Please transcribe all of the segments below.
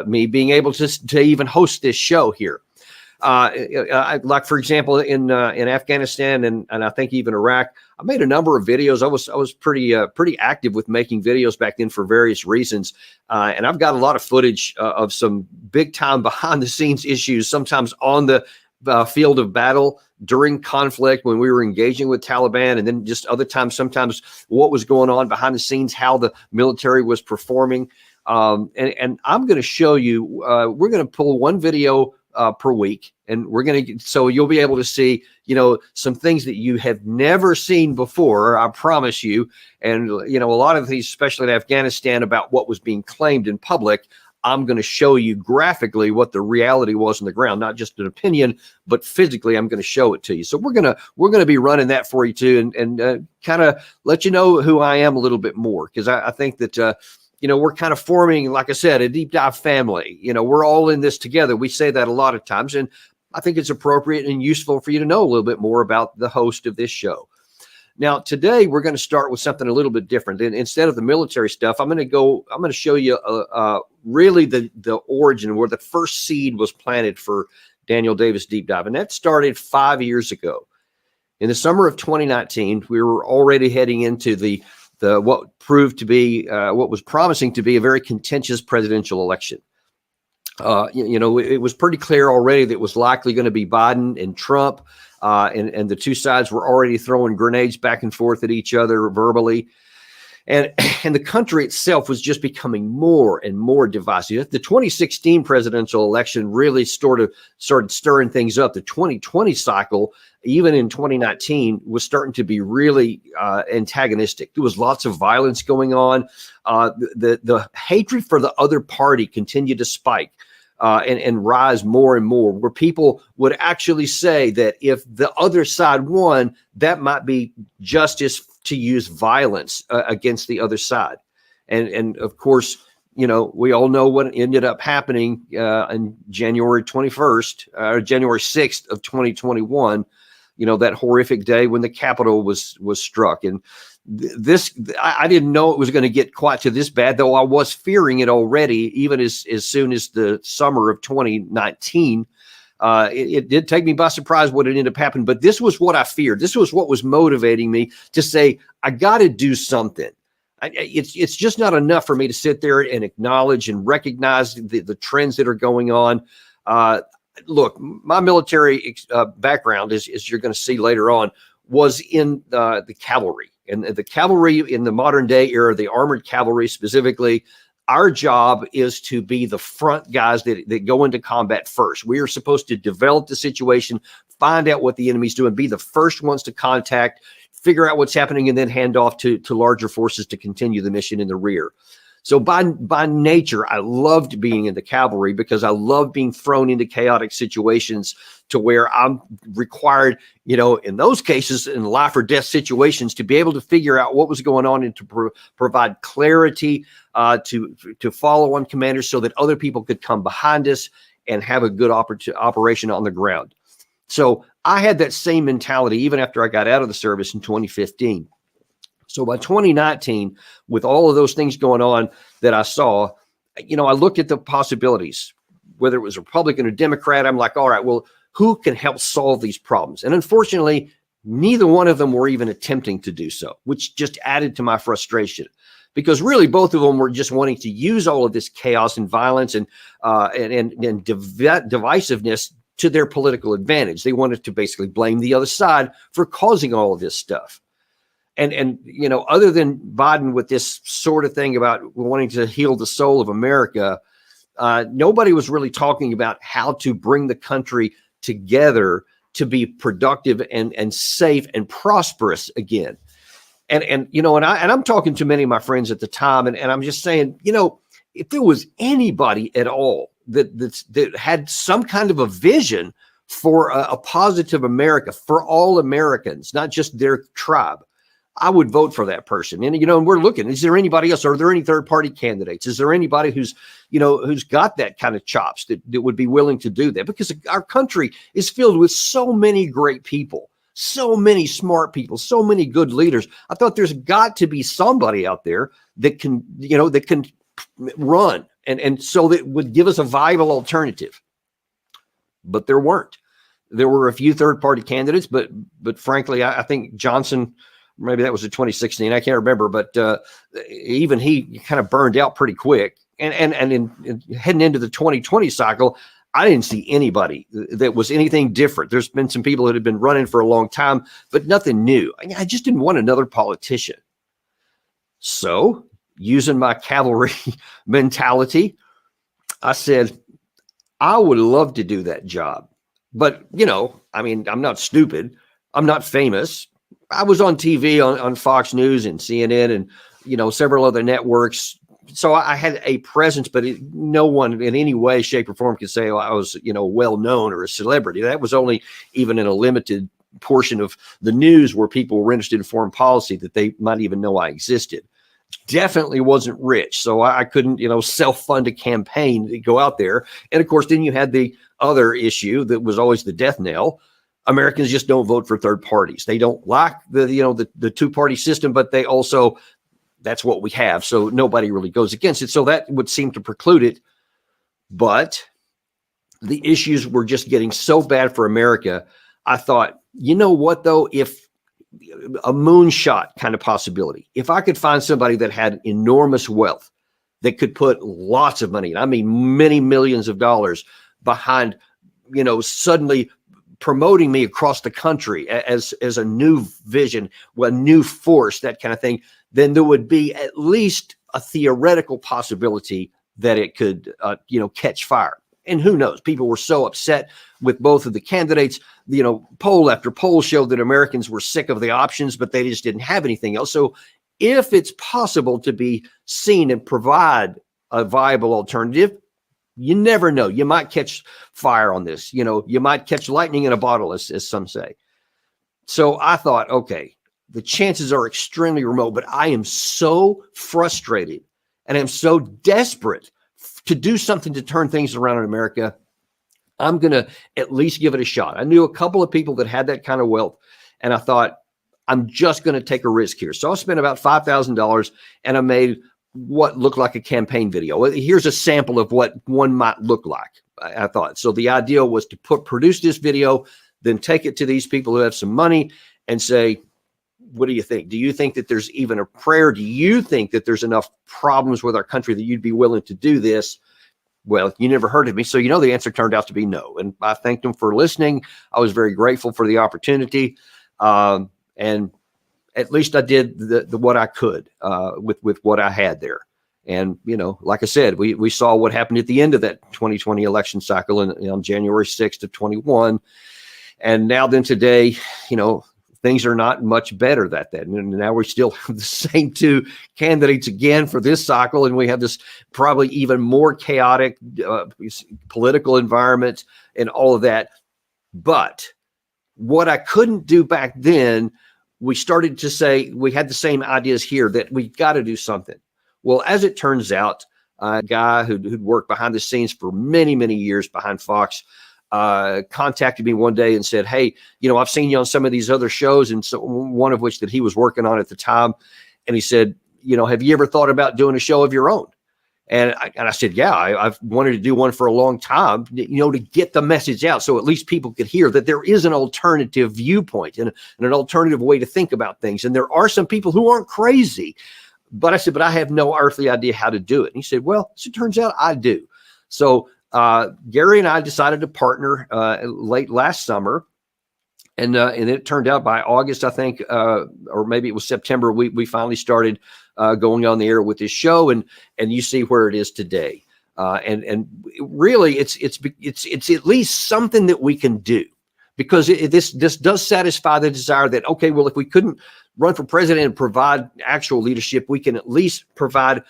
me being able to even host this show here. Like for example, in Afghanistan and I think even Iraq, I made a number of videos. I was pretty active with making videos back then for various reasons, and I've got a lot of footage of some big time behind the scenes issues, sometimes on the field of battle during conflict when we were engaging with Taliban, and then just other times, sometimes what was going on behind the scenes, how the military was performing. And I'm going to show you. We're going to pull one video per week, and so you'll be able to see, some things that you have never seen before, I promise you. And, a lot of these, especially in Afghanistan, about what was being claimed in public, I'm going to show you graphically what the reality was on the ground, not just an opinion, but physically, I'm going to show it to you. So we're going to be running that for you too, and kind of let you know who I am a little bit more, because I think that, we're kind of forming, like I said, a deep dive family. We're all in this together. We say that a lot of times, and I think it's appropriate and useful for you to know a little bit more about the host of this show. Now, today we're going to start with something a little bit different. And instead of the military stuff, I'm going to show you really the origin, where the first seed was planted for Daniel Davis Deep Dive. And that started 5 years ago. In the summer of 2019, we were already heading into what proved to be, what was promising to be a very contentious presidential election. It was pretty clear already that it was likely going to be Biden and Trump, and the two sides were already throwing grenades back and forth at each other verbally. And the country itself was just becoming more and more divisive. The 2016 presidential election really started stirring things up. The 2020 cycle, even in 2019, was starting to be really antagonistic. There was lots of violence going on. The hatred for the other party continued to spike and rise more and more, where people would actually say that if the other side won, that might be justice to use violence against the other side. And of course, we all know what ended up happening on January 21st, or January 6th of 2021, that horrific day when the Capitol was struck. And I didn't know it was going to get quite to this bad, though I was fearing it already, even as soon as the summer of 2019. It did take me by surprise what had ended up happening, but this was what I feared. This was what was motivating me to say, I got to do something. It's just not enough for me to sit there and acknowledge and recognize the trends that are going on. Look, my military background, as you're going to see later on, was in the cavalry. And the cavalry in the modern day era, the armored cavalry specifically, our job is to be the front guys that go into combat first. We are supposed to develop the situation, find out what the enemy's doing, be the first ones to contact, figure out what's happening, and then hand off to larger forces to continue the mission in the rear. So by nature, I loved being in the cavalry because I love being thrown into chaotic situations to where I'm required, in those cases, in life or death situations, to be able to figure out what was going on and to provide clarity to follow on commanders so that other people could come behind us and have a good operation on the ground. So I had that same mentality even after I got out of the service in 2015. So by 2019, with all of those things going on that I saw, I looked at the possibilities, whether it was Republican or Democrat. I'm like, all right, well, who can help solve these problems? And unfortunately, neither one of them were even attempting to do so, which just added to my frustration, because really both of them were just wanting to use all of this chaos and violence and divisiveness to their political advantage. They wanted to basically blame the other side for causing all of this stuff. And other than Biden with this sort of thing about wanting to heal the soul of America, nobody was really talking about how to bring the country together to be productive and safe and prosperous again. And I'm talking to many of my friends at the time, and I'm just saying, if there was anybody at all that had some kind of a vision for a positive America for all Americans, not just their tribe, I would vote for that person. And, and we're looking, is there anybody else? Are there any third party candidates? Is there anybody who's got that kind of chops that would be willing to do that? Because our country is filled with so many great people, so many smart people, so many good leaders. I thought there's got to be somebody out there that can run, and so that would give us a viable alternative. But there weren't. There were a few third-party candidates, but frankly, I think Johnson, maybe that was in 2016, I can't remember, but even he kind of burned out pretty quick. And in heading into the 2020 cycle, I didn't see anybody that was anything different. There's been some people that had been running for a long time, but nothing new. I just didn't want another politician. So, using my cavalry mentality, I said, I would love to do that job. But, I mean, I'm not stupid. I'm not famous. I was on TV on Fox News and CNN and, several other networks. So I had a presence, but no one in any way, shape, or form could say I was, well known or a celebrity. That was only even in a limited portion of the news where people were interested in foreign policy that they might even know I existed. Definitely wasn't rich. So I couldn't, self-fund a campaign to go out there. And of course, then you had the other issue that was always the death knell. Americans just don't vote for third parties. They don't like the two-party system, but they also, that's what we have. So nobody really goes against it. So that would seem to preclude it. But the issues were just getting so bad for America. I thought, you know what, though, if a moonshot kind of possibility, if I could find somebody that had enormous wealth that could put lots of money, and I mean many millions of dollars behind, suddenly promoting me across the country as a new vision, a new force, that kind of thing, then there would be at least a theoretical possibility that it could, catch fire. And who knows? People were so upset with both of the candidates. Poll after poll showed that Americans were sick of the options, but they just didn't have anything else. So if it's possible to be seen and provide a viable alternative, you never know. You might catch fire on this. You might catch lightning in a bottle, as some say. So I thought, okay, the chances are extremely remote, but I am so frustrated and I'm so desperate to do something to turn things around in America. I'm going to at least give it a shot. I knew a couple of people that had that kind of wealth, and I thought, I'm just going to take a risk here. So I spent about $5,000 and I made what looked like a campaign video. Here's a sample of what one might look like, I thought. So the idea was to produce this video, then take it to these people who have some money and say, what do you think? Do you think that there's even a prayer? Do you think that there's enough problems with our country that you'd be willing to do this? Well, you never heard of me. So, the answer turned out to be no. And I thanked them for listening. I was very grateful for the opportunity. And at least I did the what I could with what I had there. And, like I said, we saw what happened at the end of that 2020 election cycle on January 6th of 21. And now then today, things are not much better than that. And now we still have the same two candidates again for this cycle. And we have this probably even more chaotic political environment and all of that. But what I couldn't do back then, we started to say, we had the same ideas here that we got to do something. Well, as it turns out, a guy who'd worked behind the scenes for many, many years behind Fox, contacted me one day and said, hey, I've seen you on some of these other shows, and so one of which that he was working on at the time. And he said, have you ever thought about doing a show of your own? And I said, yeah, I've wanted to do one for a long time, to get the message out so at least people could hear that there is an alternative viewpoint and an alternative way to think about things. And there are some people who aren't crazy. But I said, but I have no earthly idea how to do it. And he said, well, as it turns out, I do. So Gary and I decided to partner late last summer, and it turned out by August, I think, or maybe it was September, we finally started going on the air with this show, and you see where it is today. And really, it's at least something that we can do, because this does satisfy the desire that, okay, well, if we couldn't run for president and provide actual leadership, we can at least provide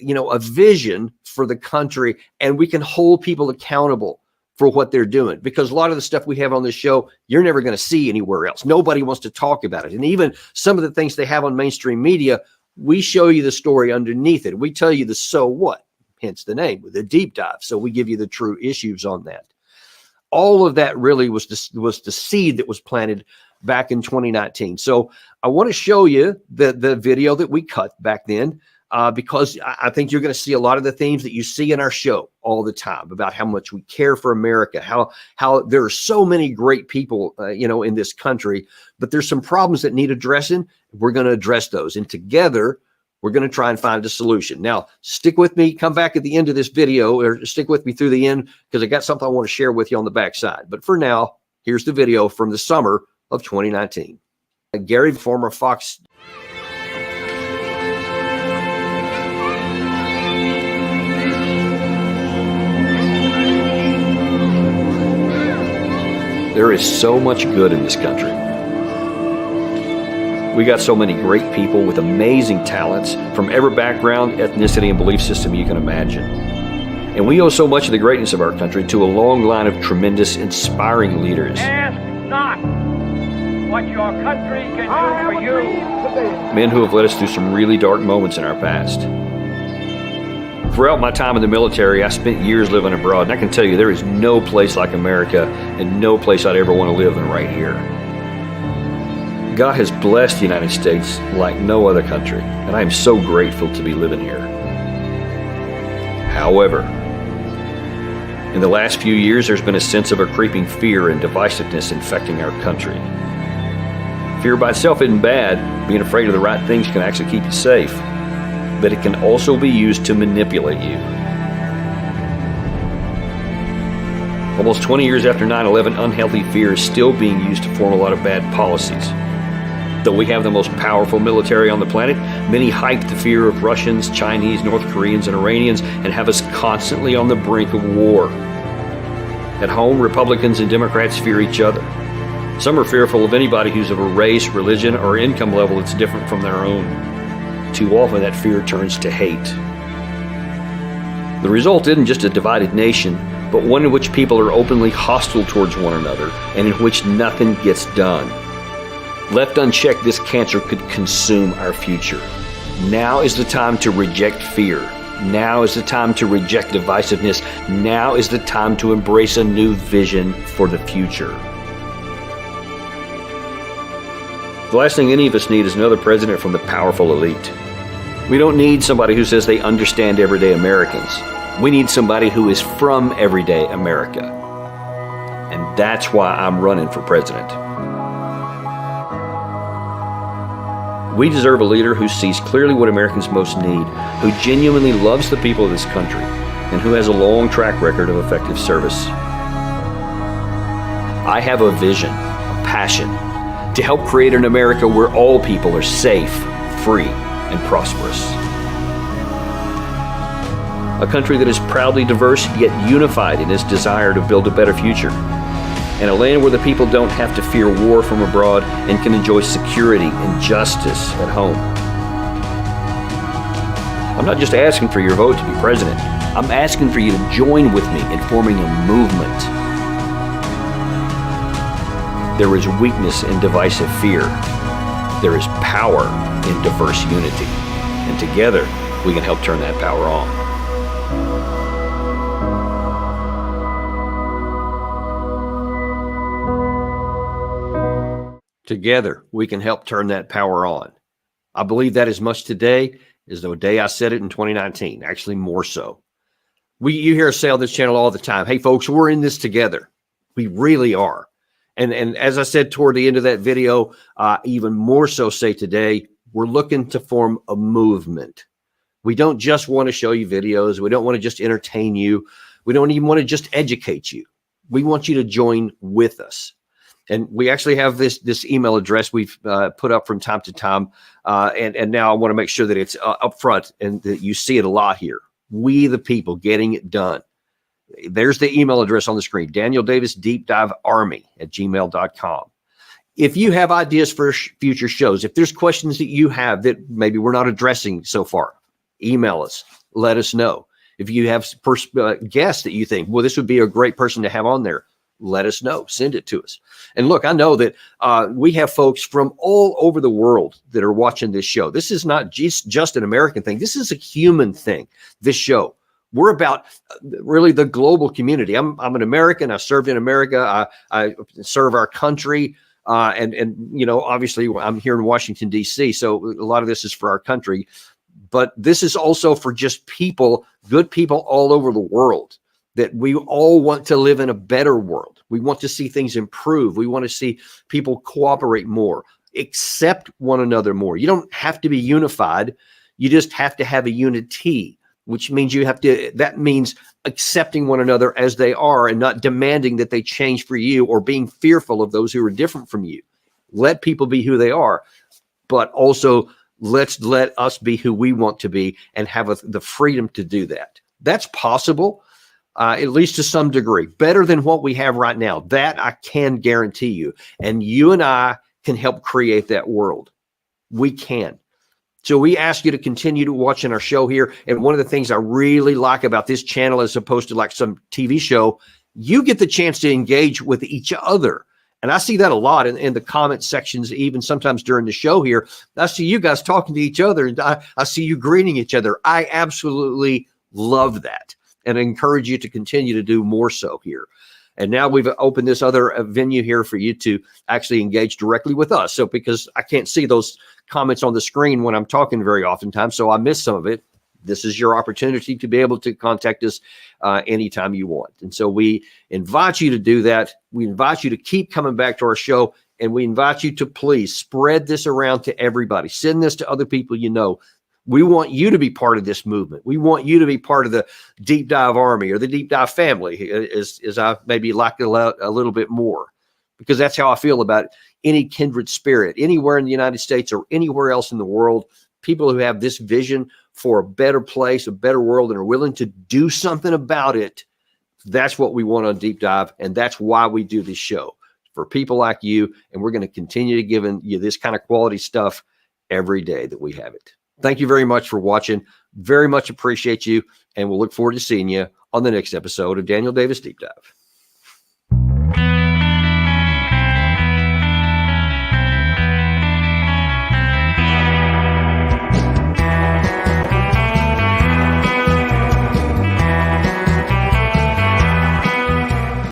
a vision for the country, and we can hold people accountable for what they're doing. Because a lot of the stuff we have on this show, you're never going to see anywhere else. Nobody wants to talk about it. And even some of the things they have on mainstream media, we show you the story underneath it. We tell you the so what, hence the name, with a deep dive. So we give you the true issues on that. All of that really was the seed that was planted back in 2019. So I want to show you the video that we cut back then. because I think you're going to see a lot of the themes that you see in our show all the time about how much we care for America, how there are so many great people, in this country, but there's some problems that need addressing. We're going to address those, and together we're going to try and find a solution. Now, stick with me. Come back at the end of this video, or stick with me through the end, because I got something I want to share with you on the backside. But for now, here's the video from the summer of 2019. Gary, former Fox. There is so much good in this country. We got so many great people with amazing talents from every background, ethnicity, and belief system you can imagine. And we owe so much of the greatness of our country to a long line of tremendous, inspiring leaders. Ask not what your country can do for you. Men who have led us through some really dark moments in our past. Throughout my time in the military, I spent years living abroad, and I can tell you there is no place like America and no place I'd ever want to live than right here. God has blessed the United States like no other country, and I am so grateful to be living here. However, in the last few years, there's been a sense of a creeping fear and divisiveness infecting our country. Fear by itself isn't bad. Being afraid of the right things can actually keep you safe, but it can also be used to manipulate you. Almost 20 years after 9/11, unhealthy fear is still being used to form a lot of bad policies. Though we have the most powerful military on the planet, many hype the fear of Russians, Chinese, North Koreans, and Iranians and have us constantly on the brink of war. At home, Republicans and Democrats fear each other. Some are fearful of anybody who's of a race, religion, or income level that's different from their own. Too often that fear turns to hate. The result isn't just a divided nation, but one in which people are openly hostile towards one another and in which nothing gets done. Left unchecked, this cancer could consume our future. Now is the time to reject fear. Now is the time to reject divisiveness. Now is the time to embrace a new vision for the future. The last thing any of us need is another president from the powerful elite. We don't need somebody who says they understand everyday Americans. We need somebody who is from everyday America. And that's why I'm running for president. We deserve a leader who sees clearly what Americans most need, who genuinely loves the people of this country, and who has a long track record of effective service. I have a vision, a passion, to help create an America where all people are safe, free, and prosperous. A country that is proudly diverse yet unified in its desire to build a better future. And a land where the people don't have to fear war from abroad and can enjoy security and justice at home. I'm not just asking for your vote to be president. I'm asking for you to join with me in forming a movement. There is weakness in divisive fear. There is power in diverse unity. And together, we can help turn that power on. Together, we can help turn that power on. I believe that as much today as the day I said it in 2019, actually more so. You hear us say on this channel all the time, hey folks, we're in this together. We really are. And as I said toward the end of that video, even more so say today, we're looking to form a movement. We don't just want to show you videos. We don't want to just entertain you. We don't even want to just educate you. We want you to join with us. And we actually have this email address we've put up from time to time. And now I want to make sure that it's up front and that you see it a lot here. We the people getting it done. There's the email address on the screen, DanielDavisDeepDiveArmy@gmail.com. If you have ideas for future shows, if there's questions that you have that maybe we're not addressing so far, email us, let us know. If you have guests that you think, well, this would be a great person to have on there, let us know, send it to us. And look, I know that we have folks from all over the world that are watching this show. This is not just an American thing. This is a human thing, this show. We're about really the global community. I'm an American. I served in America. I serve our country. And you know, obviously I'm here in Washington, D.C., so a lot of this is for our country. but this is also for just people, good people all over the world, that we all want to live in a better world. We want to see things improve. We want to see people cooperate more, accept one another more. You don't have to be unified. You just have to have a unity, which means that means accepting one another as they are and not demanding that they change for you or being fearful of those who are different from you. Let people be who they are, but also let us be who we want to be and have the freedom to do that. That's possible, at least to some degree, better than what we have right now. That I can guarantee you. And you and I can help create that world. We can. So we ask you to continue to watching our show here. And one of the things I really like about this channel, as opposed to like some TV show, you get the chance to engage with each other. And I see that a lot in the comment sections, even sometimes during the show here. I see you guys talking to each other, and I see you greeting each other. I absolutely love that, and I encourage you to continue to do more so here. And now we've opened this other venue here for you to actually engage directly with us. So because I can't see those comments on the screen when I'm talking very oftentimes, so I miss some of it. This is your opportunity to be able to contact us anytime you want. And so we invite you to do that. We invite you to keep coming back to our show, and we invite you to please spread this around to everybody. Send this to other people you know. We want you to be part of this movement. We want you to be part of the Deep Dive Army or the Deep Dive family, as I maybe like it a little bit more, because that's how I feel about any kindred spirit, anywhere in the United States or anywhere else in the world. People who have this vision for a better place, a better world, and are willing to do something about it. That's what we want on Deep Dive, and that's why we do this show, for people like you. And we're going to continue to give you this kind of quality stuff every day that we have it. Thank you very much for watching. Very much appreciate you, and we'll look forward to seeing you on the next episode of Daniel Davis Deep Dive.